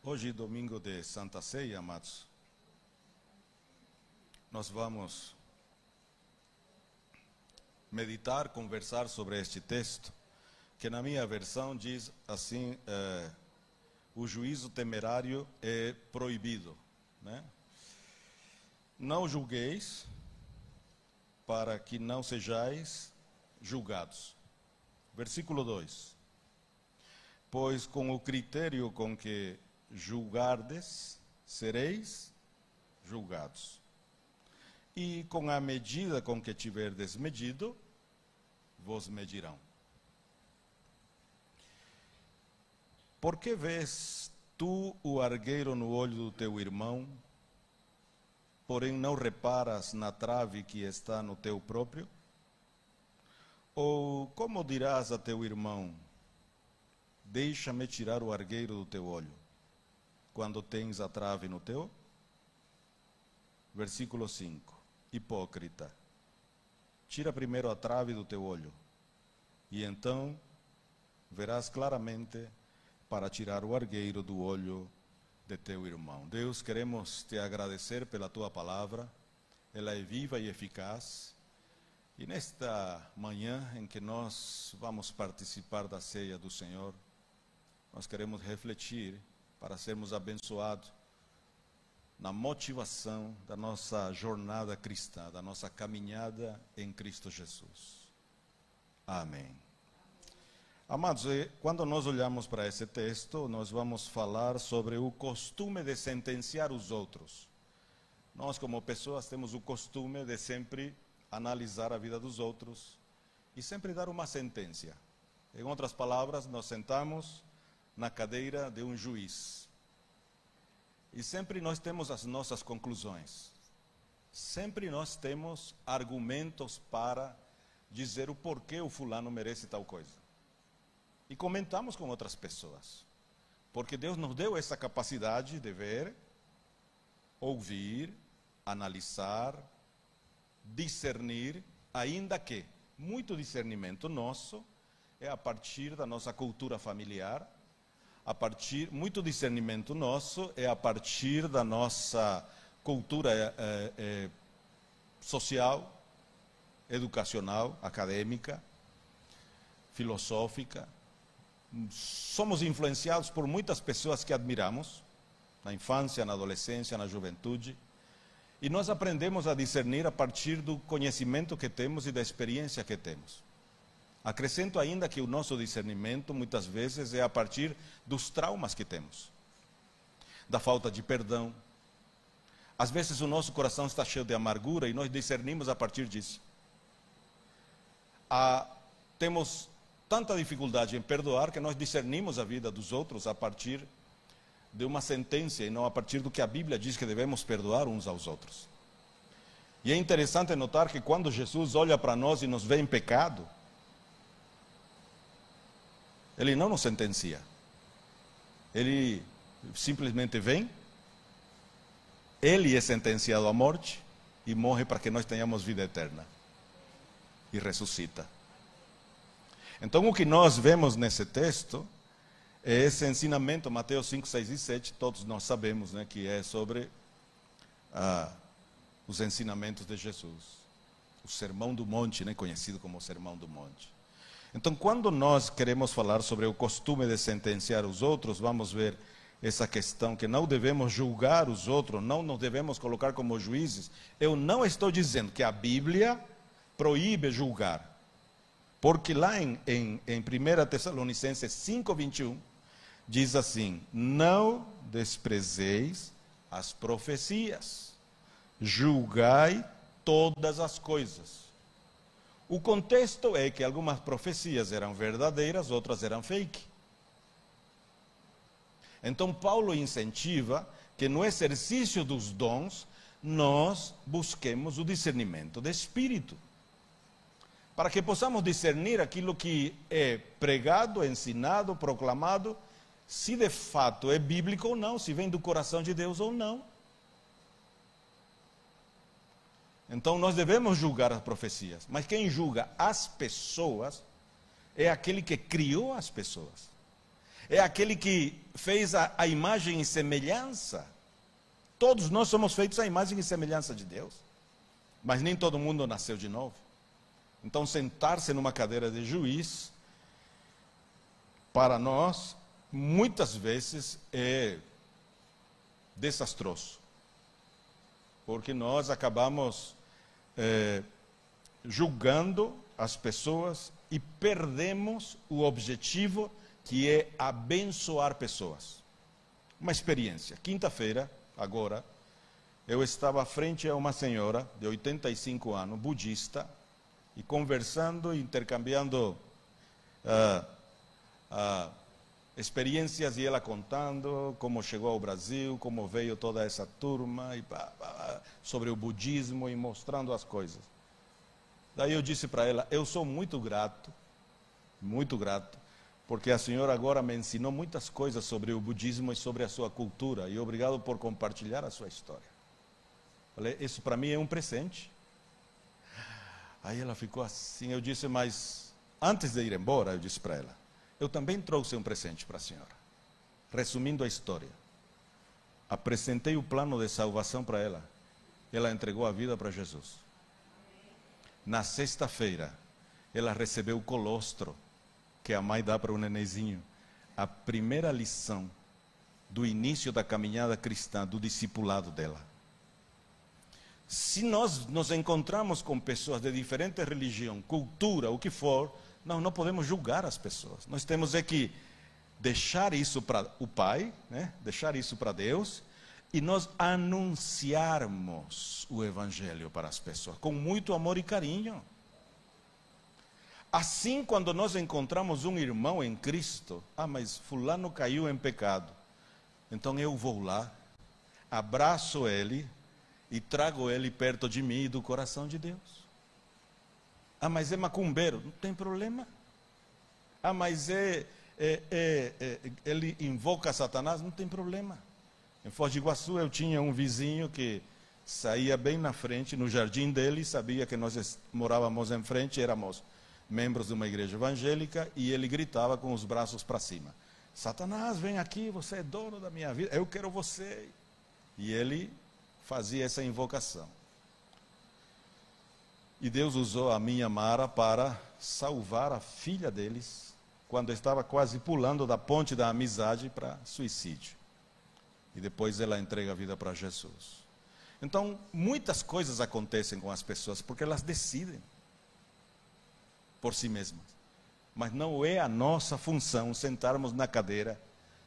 Hoje, domingo de Santa Ceia, amados, nós vamos meditar, conversar sobre este texto, que na minha versão diz assim, o juízo temerário é proibido, né? Não julgueis, para que não sejais julgados. Versículo 2. Pois com o critério com que julgardes, sereis julgados. E com a medida com que tiverdes medido, vos medirão. Por que vês tu o argueiro no olho do teu irmão, porém não reparas na trave que está no teu próprio? Ou como dirás a teu irmão, deixa-me tirar o argueiro do teu olho, quando tens a trave no teu? Versículo 5. Hipócrita, tira primeiro a trave do teu olho, e então verás claramente para tirar o argueiro do olho de teu irmão. Deus, queremos te agradecer pela tua palavra, ela é viva e eficaz, e nesta manhã em que nós vamos participar da ceia do Senhor, nós queremos refletir para sermos abençoados na motivação da nossa jornada cristã, da nossa caminhada em Cristo Jesus. Amém. Amados, quando nós olhamos para esse texto, nós vamos falar sobre o costume de sentenciar os outros. Nós, como pessoas, temos o costume de sempre analisar a vida dos outros e sempre dar uma sentença. Em outras palavras, nós sentamos na cadeira de um juiz. E sempre nós temos as nossas conclusões. Sempre nós temos argumentos para dizer o porquê o fulano merece tal coisa. E comentamos com outras pessoas. Porque Deus nos deu essa capacidade de ver, ouvir, analisar, discernir, ainda que muito discernimento nosso é a partir da nossa cultura familiar, muito discernimento nosso é a partir da nossa cultura social, educacional, acadêmica, filosófica. Somos influenciados por muitas pessoas que admiramos, na infância, na adolescência, na juventude, e nós aprendemos a discernir a partir do conhecimento que temos e da experiência que temos. Acrescento ainda que o nosso discernimento, muitas vezes, é a partir dos traumas que temos, da falta de perdão. Às vezes o nosso coração está cheio de amargura e nós discernimos a partir disso. Temos tanta dificuldade em perdoar que nós discernimos a vida dos outros a partir de uma sentença e não a partir do que a Bíblia diz que devemos perdoar uns aos outros. E é interessante notar que quando Jesus olha para nós e nos vê em pecado, Ele não nos sentencia. Ele simplesmente vem, Ele é sentenciado à morte e morre para que nós tenhamos vida eterna. E ressuscita. Então o que nós vemos nesse texto é esse ensinamento, Mateus 5, 6 e 7, todos nós sabemos, né, que é sobre os ensinamentos de Jesus. O Sermão do Monte, né, conhecido como o Sermão do Monte. Então, quando nós queremos falar sobre o costume de sentenciar os outros, vamos ver essa questão que não devemos julgar os outros, não nos devemos colocar como juízes. Eu não estou dizendo que a Bíblia proíbe julgar, porque lá em 1 Tessalonicenses 5, 21, diz assim: não desprezeis as profecias, julgai todas as coisas. O contexto é que algumas profecias eram verdadeiras, outras eram fake. Então Paulo incentiva que no exercício dos dons nós busquemos o discernimento de espírito, para que possamos discernir aquilo que é pregado, ensinado, proclamado, se de fato é bíblico ou não, se vem do coração de Deus ou não. Então nós devemos julgar as profecias, mas quem julga as pessoas é aquele que criou as pessoas. é aquele que fez a imagem e semelhança. Todos nós somos feitos à imagem e semelhança de Deus, mas nem todo mundo nasceu de novo. Então, sentar-se numa cadeira de juiz, para nós, muitas vezes é desastroso, porque nós acabamos julgando as pessoas e perdemos o objetivo, que é abençoar pessoas. Uma experiência. Quinta-feira, agora, eu estava frente a uma senhora de 85 anos, budista, e conversando, intercambiando experiências, e ela contando como chegou ao Brasil, como veio toda essa turma, e sobre o budismo, e mostrando as coisas. Daí eu disse para ela, eu sou muito grato, porque a senhora agora me ensinou muitas coisas sobre o budismo e sobre a sua cultura, e obrigado por compartilhar a sua história. Falei, isso para mim é um presente. Aí ela ficou assim, eu disse, mas antes de ir embora, eu disse para ela, eu também trouxe um presente para a senhora. Resumindo a história, apresentei o plano de salvação para ela, ela entregou a vida para Jesus. Na sexta-feira, ela recebeu o colostro, que a mãe dá para o nenenzinho. A primeira lição do início da caminhada cristã, do discipulado dela. Se nós nos encontramos com pessoas de diferente religião, cultura, o que for, nós não podemos julgar as pessoas. Nós temos que deixar isso para o Pai, né? Deixar isso para Deus, e nós anunciarmos o Evangelho para as pessoas, com muito amor e carinho. Assim, quando nós encontramos um irmão em Cristo, mas fulano caiu em pecado, então eu vou lá, abraço ele e trago ele perto de mim e do coração de Deus. Mas é macumbeiro, não tem problema. Mas ele invoca Satanás, não tem problema. Em Foz do Iguaçu eu tinha um vizinho que saía bem na frente, no jardim dele, sabia que nós morávamos em frente, éramos membros de uma igreja evangélica, e ele gritava com os braços para cima, Satanás, vem aqui, você é dono da minha vida, eu quero você. E ele fazia essa invocação. E Deus usou a minha Mara para salvar a filha deles, quando estava quase pulando da ponte da amizade para suicídio. E depois ela entrega a vida para Jesus. Então, muitas coisas acontecem com as pessoas, porque elas decidem por si mesmas. Mas não é a nossa função sentarmos na cadeira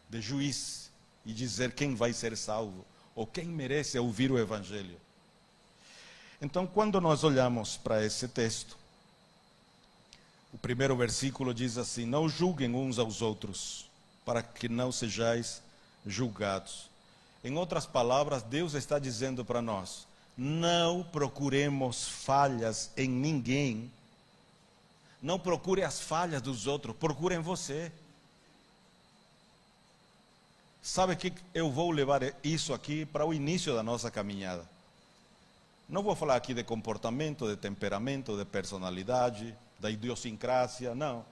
de juiz e dizer quem vai ser salvo, ou quem merece ouvir o Evangelho. Então, quando nós olhamos para esse texto, o primeiro versículo diz assim, não julguem uns aos outros, para que não sejais julgados. Em outras palavras, Deus está dizendo para nós, não procuremos falhas em ninguém, não procure as falhas dos outros, procurem você. Sabe que eu vou levar isso aqui para o início da nossa caminhada. Não vou falar aqui de comportamento, de temperamento, de personalidade, da idiosincrásia, não.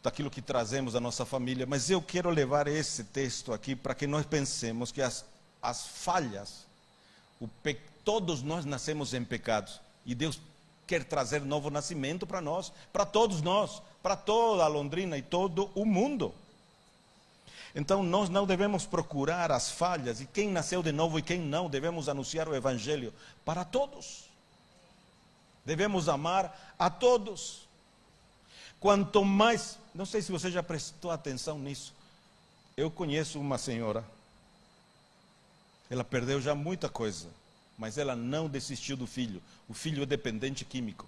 Daquilo que trazemos da nossa família, mas eu quero levar esse texto aqui para que nós pensemos que as falhas, todos nós nascemos em pecados, e Deus quer trazer novo nascimento para nós, para todos nós, para toda a Londrina e todo o mundo. Então nós não devemos procurar as falhas, e quem nasceu de novo e quem não, devemos anunciar o Evangelho para todos. Devemos amar a todos. Quanto mais, não sei se você já prestou atenção nisso, eu conheço uma senhora, ela perdeu já muita coisa, mas ela não desistiu do filho. O filho é dependente químico.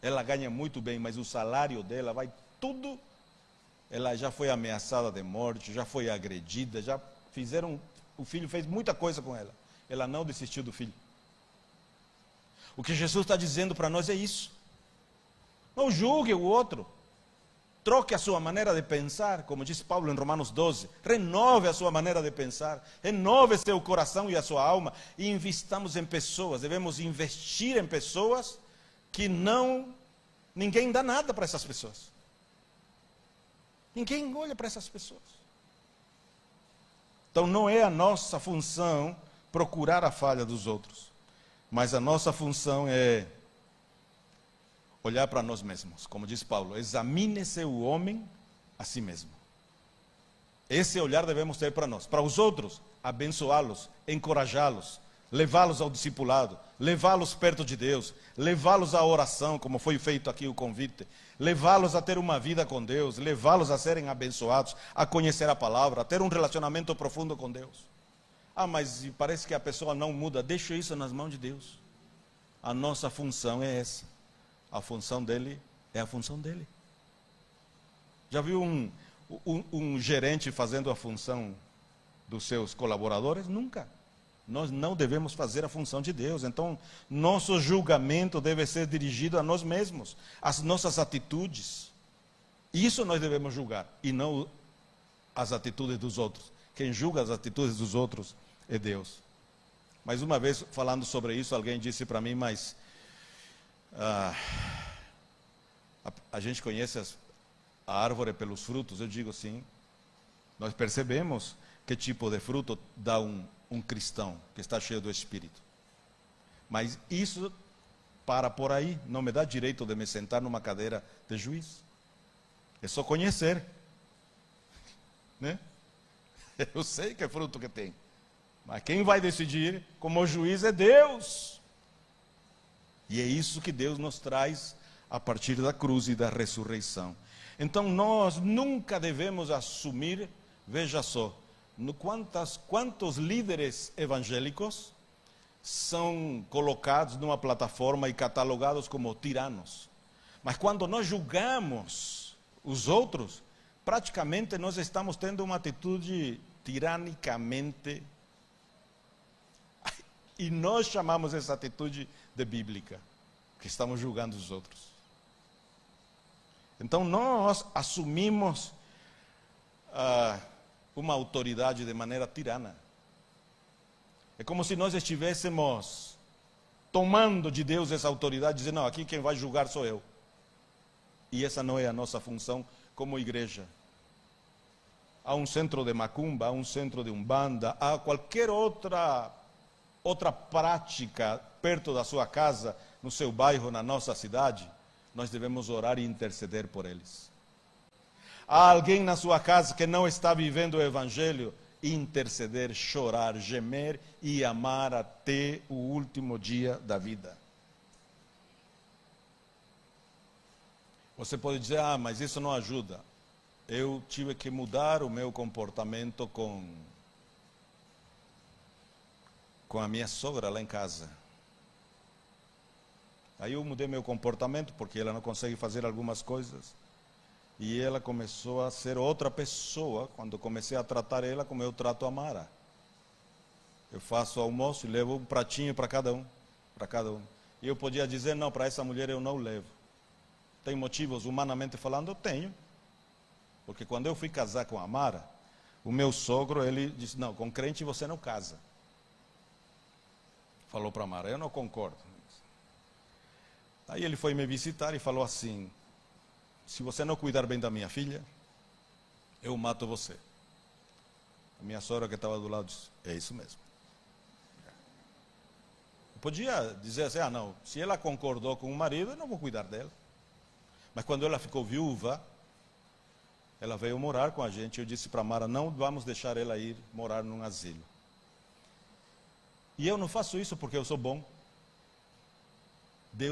Ela ganha muito bem, mas o salário dela vai tudo. Ela já foi ameaçada de morte, já foi agredida, o filho fez muita coisa com ela. Ela não desistiu do filho. O que Jesus está dizendo para nós é isso. Não julgue o outro. Troque a sua maneira de pensar, como diz Paulo em Romanos 12. Renove a sua maneira de pensar. Renove seu coração e a sua alma. E investamos em pessoas. Devemos investir em pessoas que ninguém dá nada para essas pessoas. Ninguém olha para essas pessoas. Então não é a nossa função procurar a falha dos outros, mas a nossa função é olhar para nós mesmos. Como diz Paulo, examine-se o homem a si mesmo. Esse olhar devemos ter para nós. Para os outros, abençoá-los, encorajá-los, levá-los ao discipulado, levá-los perto de Deus, levá-los à oração, como foi feito aqui o convite, levá-los a ter uma vida com Deus, levá-los a serem abençoados, a conhecer a palavra, a ter um relacionamento profundo com Deus. Ah, mas parece que a pessoa não muda. Deixa isso nas mãos de Deus. A nossa função é essa. A função dele é a função dele. Já viu um gerente fazendo a função dos seus colaboradores? Nunca. Nós não devemos fazer a função de Deus. Então, nosso julgamento deve ser dirigido a nós mesmos, às nossas atitudes. Isso nós devemos julgar, e não as atitudes dos outros. Quem julga as atitudes dos outros é Deus. Mais uma vez, falando sobre isso, alguém disse para mim, mas a gente conhece a árvore pelos frutos. Eu digo sim, nós percebemos que tipo de fruto dá um cristão que está cheio do Espírito. Mas isso para por aí, não me dá direito de me sentar numa cadeira de juiz. É só conhecer, né? Eu sei que é fruto que tem, mas quem vai decidir como juiz é Deus. E é isso que Deus nos traz a partir da cruz e da ressurreição. Então nós nunca devemos assumir, veja só, quantos líderes evangélicos são colocados numa plataforma e catalogados como tiranos. Mas quando nós julgamos os outros, praticamente nós estamos tendo uma atitude tiranicamente, e nós chamamos essa atitude de bíblica, que estamos julgando os outros. Então nós assumimos uma autoridade de maneira tirana. É como se nós estivéssemos tomando de Deus essa autoridade, dizendo, não, aqui quem vai julgar sou eu. E essa não é a nossa função como igreja. Há um centro de macumba, há um centro de umbanda, há qualquer outra prática perto da sua casa, no seu bairro, na nossa cidade, nós devemos orar e interceder por eles. Há alguém na sua casa que não está vivendo o Evangelho, interceder, chorar, gemer e amar até o último dia da vida. Você pode dizer, mas isso não ajuda. Eu tive que mudar o meu comportamento com a minha sogra lá em casa. Aí eu mudei meu comportamento, porque ela não consegue fazer algumas coisas. E ela começou a ser outra pessoa, quando comecei a tratar ela como eu trato a Mara. Eu faço almoço e levo um pratinho para cada um. E eu podia dizer, não, para essa mulher eu não levo. Tem motivos, humanamente falando, eu tenho. Porque quando eu fui casar com a Mara, o meu sogro, ele disse, não, com crente você não casa. Falou para a Mara, eu não concordo. Aí ele foi me visitar e falou assim, se você não cuidar bem da minha filha, eu mato você. A minha sogra que estava do lado disse, é isso mesmo. Eu podia dizer assim, não, se ela concordou com o marido, eu não vou cuidar dela. Mas quando ela ficou viúva, ela veio morar com a gente. Eu disse para a Mara, não vamos deixar ela ir morar num asilo. E eu não faço isso porque eu sou bom.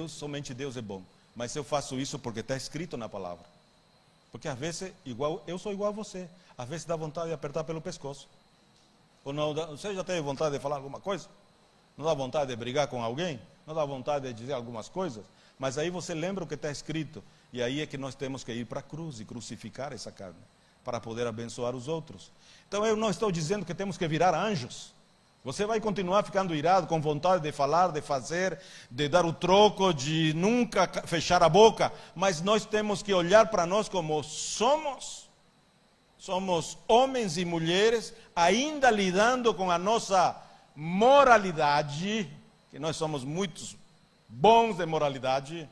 Somente Deus é bom. Mas eu faço isso porque está escrito na palavra. Porque às vezes, eu sou igual a você. Às vezes dá vontade de apertar pelo pescoço. Ou não, você já teve vontade de falar alguma coisa? Não dá vontade de brigar com alguém? Não dá vontade de dizer algumas coisas? Mas aí você lembra o que está escrito. E aí é que nós temos que ir para a cruz e crucificar essa carne, para poder abençoar os outros. Então eu não estou dizendo que temos que virar anjos. Você vai continuar ficando irado, com vontade de falar, de fazer, de dar o troco, de nunca fechar a boca. Mas nós temos que olhar para nós como somos. Somos homens e mulheres, ainda lidando com a nossa moralidade, que nós somos muito bons de moralidade,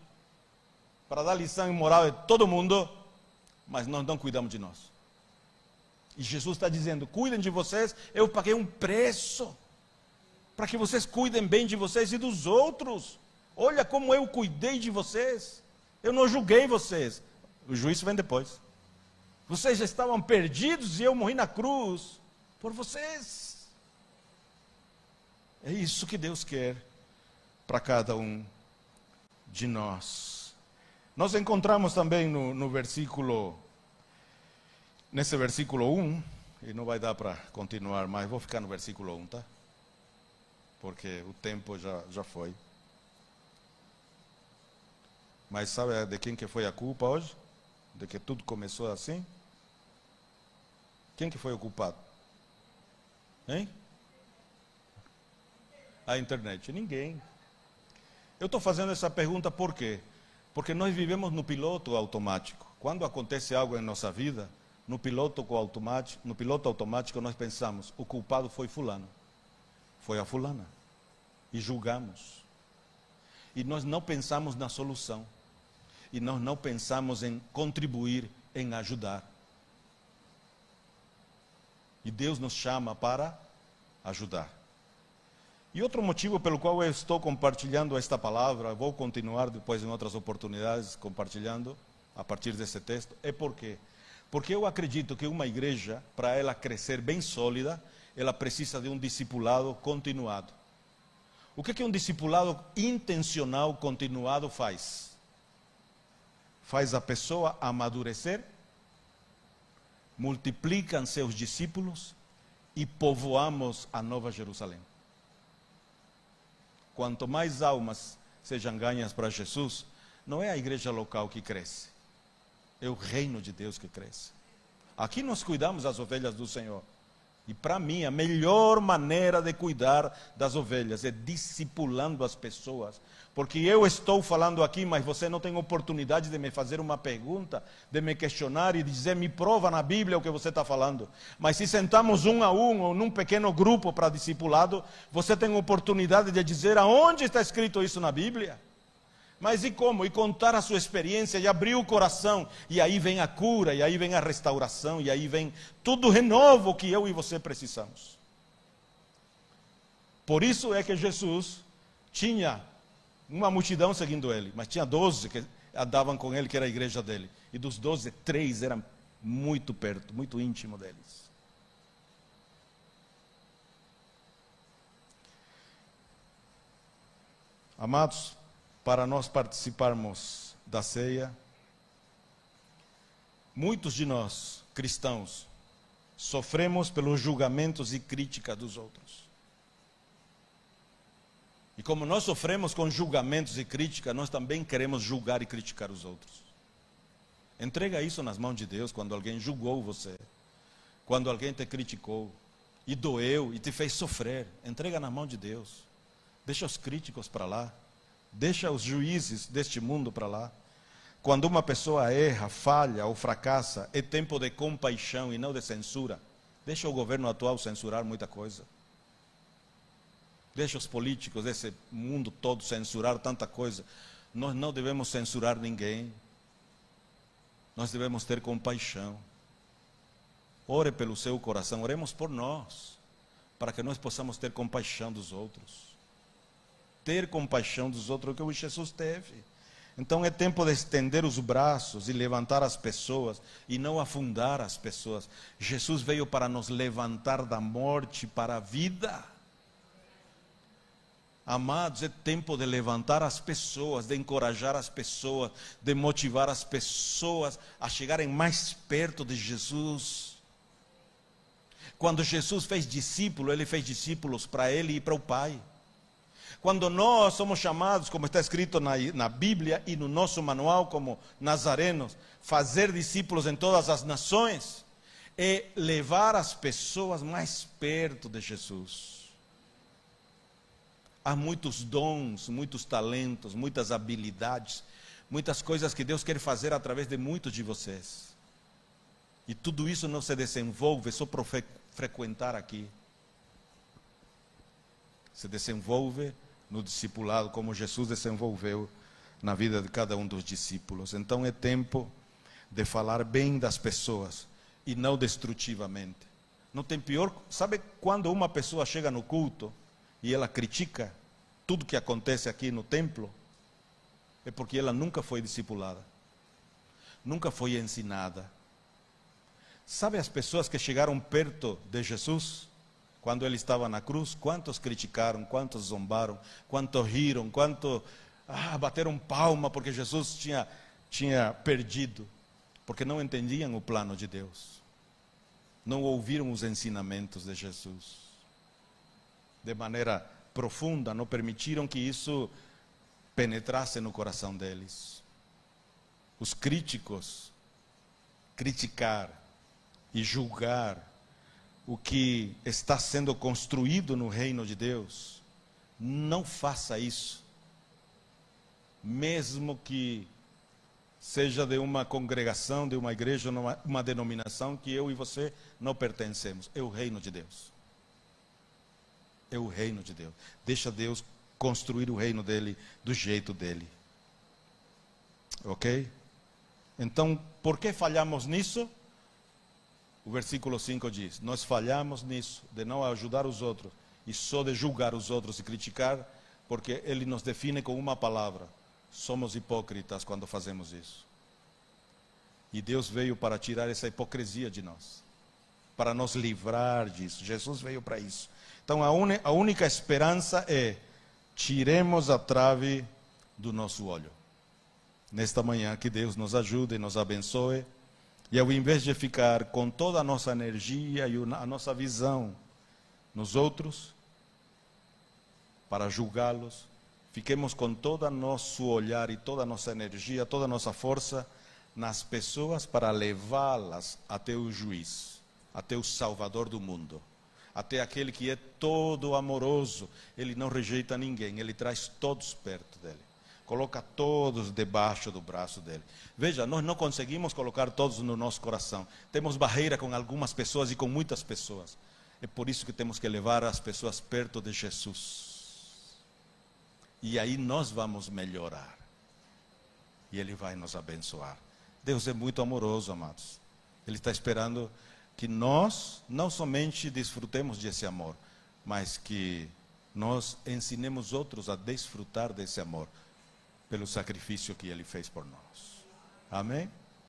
para dar lição em moral de todo mundo, mas nós não cuidamos de nós. E Jesus está dizendo, cuidem de vocês, eu paguei um preço, para que vocês cuidem bem de vocês e dos outros. Olha como eu cuidei de vocês, eu não julguei vocês, o juízo vem depois. Vocês já estavam perdidos e eu morri na cruz por vocês. É isso que Deus quer para cada um de nós. Nós encontramos também nesse versículo 1, e não vai dar para continuar mais, vou ficar no versículo 1, tá? Porque o tempo já foi. Mas sabe de quem que foi a culpa hoje? De que tudo começou assim? Quem que foi o culpado? Hein? A internet? Ninguém. Eu estou fazendo essa pergunta por quê? Porque nós vivemos no piloto automático. Quando acontece algo em nossa vida, no piloto automático nós pensamos, o culpado foi fulano, foi a fulana, e julgamos. E nós não pensamos na solução, e nós não pensamos em contribuir, em ajudar. E Deus nos chama para ajudar. E outro motivo pelo qual eu estou compartilhando esta palavra, vou continuar depois em outras oportunidades compartilhando a partir desse texto, é porque eu acredito que uma igreja, para ela crescer bem sólida, ela precisa de um discipulado continuado. O que um discipulado intencional continuado faz? Faz a pessoa amadurecer, multiplicam seus discípulos e povoamos a Nova Jerusalém. Quanto mais almas sejam ganhas para Jesus, não é a igreja local que cresce, é o reino de Deus que cresce. Aqui nós cuidamos das ovelhas do Senhor. E para mim, a melhor maneira de cuidar das ovelhas é discipulando as pessoas. Porque eu estou falando aqui, mas você não tem oportunidade de me fazer uma pergunta, de me questionar e dizer, me prova na Bíblia o que você está falando. Mas se sentamos um a um ou num pequeno grupo para discipulado, você tem oportunidade de dizer aonde está escrito isso na Bíblia. Mas e como? E contar a sua experiência e abrir o coração. E aí vem a cura, e aí vem a restauração, e aí vem tudo o renovo que eu e você precisamos. Por isso é que Jesus tinha uma multidão seguindo ele, mas tinha 12 que andavam com ele, que era a igreja dele. E dos 12, 3 eram muito perto, muito íntimo deles. Amados, para nós participarmos da ceia, muitos de nós, cristãos, sofremos pelos julgamentos e críticas dos outros. E como nós sofremos com julgamentos e críticas, nós também queremos julgar e criticar os outros. Entrega isso nas mãos de Deus quando alguém julgou você, quando alguém te criticou, e doeu, e te fez sofrer. Entrega na mão de Deus. Deixa os críticos para lá. Deixa os juízes deste mundo para lá. Quando uma pessoa erra, falha ou fracassa, é tempo de compaixão e não de censura. Deixa o governo atual censurar muita coisa. Deixa os políticos desse mundo todo censurar tanta coisa. Nós não devemos censurar ninguém. Nós devemos ter compaixão. Ore pelo seu coração, oremos por nós, para que nós possamos ter compaixão dos outros. Ter compaixão dos outros, é o que Jesus teve. Então é tempo de estender os braços e levantar as pessoas e não afundar as pessoas. Jesus veio para nos levantar da morte para a vida. Amados, é tempo de levantar as pessoas, de encorajar as pessoas, de motivar as pessoas a chegarem mais perto de Jesus. Quando Jesus fez discípulo, ele fez discípulos para ele e para o Pai. Quando nós somos chamados, como está escrito na Bíblia e no nosso manual, como nazarenos, fazer discípulos em todas as nações, é levar as pessoas mais perto de Jesus. Há muitos dons, muitos talentos, muitas habilidades, muitas coisas que Deus quer fazer através de muitos de vocês. E tudo isso não se desenvolve só por frequentar aqui. Se desenvolve no discipulado, como Jesus desenvolveu na vida de cada um dos discípulos. Então é tempo de falar bem das pessoas e não destrutivamente. Não tem pior. Sabe quando uma pessoa chega no culto e ela critica tudo que acontece aqui no templo? É porque ela nunca foi discipulada, nunca foi ensinada. Sabe as pessoas que chegaram perto de Jesus quando ele estava na cruz? Quantos criticaram, quantos zombaram, quantos riram, quantos bateram palma porque Jesus tinha perdido, porque não entendiam o plano de Deus, não ouviram os ensinamentos de Jesus de maneira profunda, não permitiram que isso penetrasse no coração deles. Os críticos, criticar e julgar o que está sendo construído no reino de Deus, não faça isso, mesmo que seja de uma congregação, de uma igreja, uma denominação que eu e você não pertencemos. É o reino de Deus. É o reino de Deus. Deixa Deus construir o reino dele do jeito dele. Ok? Então, por que falhamos nisso? O versículo 5 diz: nós falhamos nisso, de não ajudar os outros e só de julgar os outros e criticar, porque ele nos define com uma palavra: somos hipócritas quando fazemos isso. E Deus veio para tirar essa hipocrisia de nós, para nos livrar disso. Jesus veio para isso. Então a única esperança é: tiremos a trave do nosso olho. Nesta manhã, que Deus nos ajude e nos abençoe. E ao invés de ficar com toda a nossa energia e a nossa visão nos outros, para julgá-los, fiquemos com todo o nosso olhar e toda a nossa energia, toda a nossa força nas pessoas, para levá-las até o juiz, até o Salvador do mundo, até aquele que é todo amoroso. Ele não rejeita ninguém, ele traz todos perto dele, coloca todos debaixo do braço dele. Veja, nós não conseguimos colocar todos no nosso coração, temos barreira com algumas pessoas e com muitas pessoas. É por isso que temos que levar as pessoas perto de Jesus, e aí nós vamos melhorar, e Ele vai nos abençoar. Deus é muito amoroso, amados. Ele está esperando que nós não somente desfrutemos desse amor, mas que nós ensinemos outros a desfrutar desse amor, pelo sacrifício que Ele fez por nós. Amém?